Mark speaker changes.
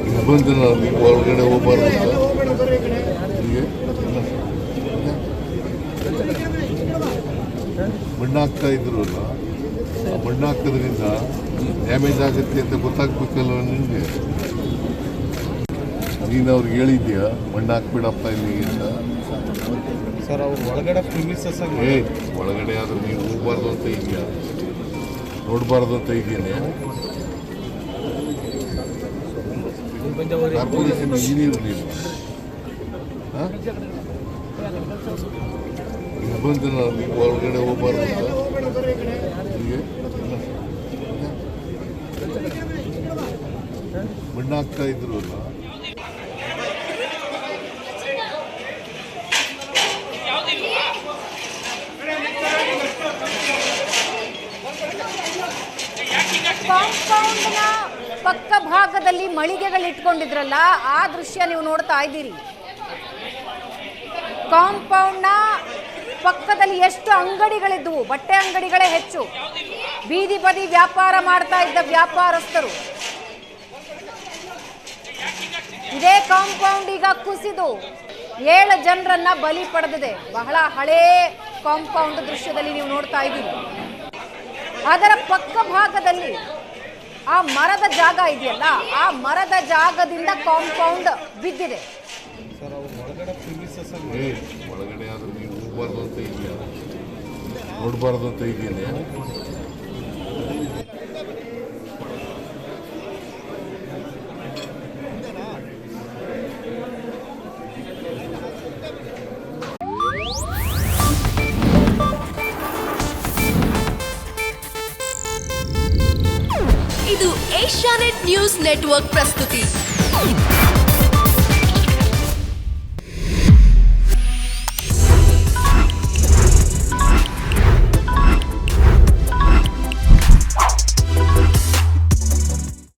Speaker 1: ನಿರ್ಬಂಧನ ನೀವು ಹೊರಗಡೆ ಹೋಗಬಾರ್ದು ಹೀಗೆ ಮಣ್ಣು ಹಾಕ್ತಾ ಇದ್ರಲ್ಲ, ಆ ಮಣ್ಣು ಹಾಕೋದ್ರಿಂದ ಡ್ಯಾಮೇಜ್ ಆಗುತ್ತೆ ಅಂತ ಗೊತ್ತಾಗ್ಬೇಕಲ್ವ ನಿಮಗೆ? ನೀನು ಅವ್ರಿಗೆ ಹೇಳಿದ್ಯಾ ಮಣ್ಣು ಹಾಕ್ಬಿಡಪ್ಪ ಇಲ್ಲಿ ಅಂತ?
Speaker 2: ಸರ್ ಅವ್ರು ಒಳಗಡೆ ಪ್ರಿಮಿಸಸ್
Speaker 1: ಒಳಗಡೆ ಆದ್ರೆ ನೀವು ಹೋಗ್ಬಾರ್ದು ಅಂತ ಇದೆಯಾ, ನೋಡಬಾರ್ದು ಅಂತ ಇದೆಯೇ? ಕಾರ್ಪೊರೇಷನ್ ಇಂಜಿನಿಯರ್ ನೀವು ನಿರ್ಬಂಧನ ನೀವು ಹೊರಗಡೆ ಹೋಗ್ಬಾರ್ದು ಅಂತ ಹೀಗೆ ಮಣ್ಣು ಹಾಕ್ತಾ ಇದ್ರಲ್ಲ.
Speaker 3: ಕಾಂಪೌಂಡ್ನ ಪಕ್ಕ ಭಾಗದಲ್ಲಿ ಮಳಿಗೆಗಳು ಇಟ್ಕೊಂಡಿದ್ರಲ್ಲ, ಆ ದೃಶ್ಯ ನೀವು ನೋಡ್ತಾ ಇದ್ದೀರಿ. ಕಾಂಪೌಂಡ್ನ ಪಕ್ಕದಲ್ಲಿ ಎಷ್ಟು ಅಂಗಡಿಗಳಿದ್ವು, ಬಟ್ಟೆ ಅಂಗಡಿಗಳೇ ಹೆಚ್ಚು. ಬೀದಿ ಬದಿ ವ್ಯಾಪಾರ ಮಾಡ್ತಾ ಇದ್ದ ವ್ಯಾಪಾರಸ್ಥರು. ಇದೇ ಕಾಂಪೌಂಡ್ ಈಗ ಕುಸಿದು 7 ಜನರನ್ನ ಬಲಿ ಪಡೆದಿದೆ. ಬಹಳ ಹಳೇ ಕಾಂಪೌಂಡ್ ದೃಶ್ಯದಲ್ಲಿ ನೀವು ನೋಡ್ತಾ ಇದ್ದೀರಿ. ಅದರ ಪಕ್ಕ ಭಾಗದಲ್ಲಿ ಆ ಮರದ ಜಾಗ ಇದೆಯಲ್ಲ, ಆ ಮರದ ಜಾಗದಿಂದ ಕಾಂಪೌಂಡ್ ಬಿದ್ದಿದೆ.
Speaker 1: ಒಳಗಡೆ ಆದ್ರೆ ನೀವು ಹೋಗ್ಬಾರ್ದು ಅಂತ ಇದೆಯಾ, ನೋಡಬಾರ್ದು ಅಂತ ಇದೆಯೇ?
Speaker 4: ಇದು ಏಷ್ಯಾನೆಟ್ ನ್ಯೂಸ್ ನೆಟ್ವರ್ಕ್ ಪ್ರಸ್ತುತಿ.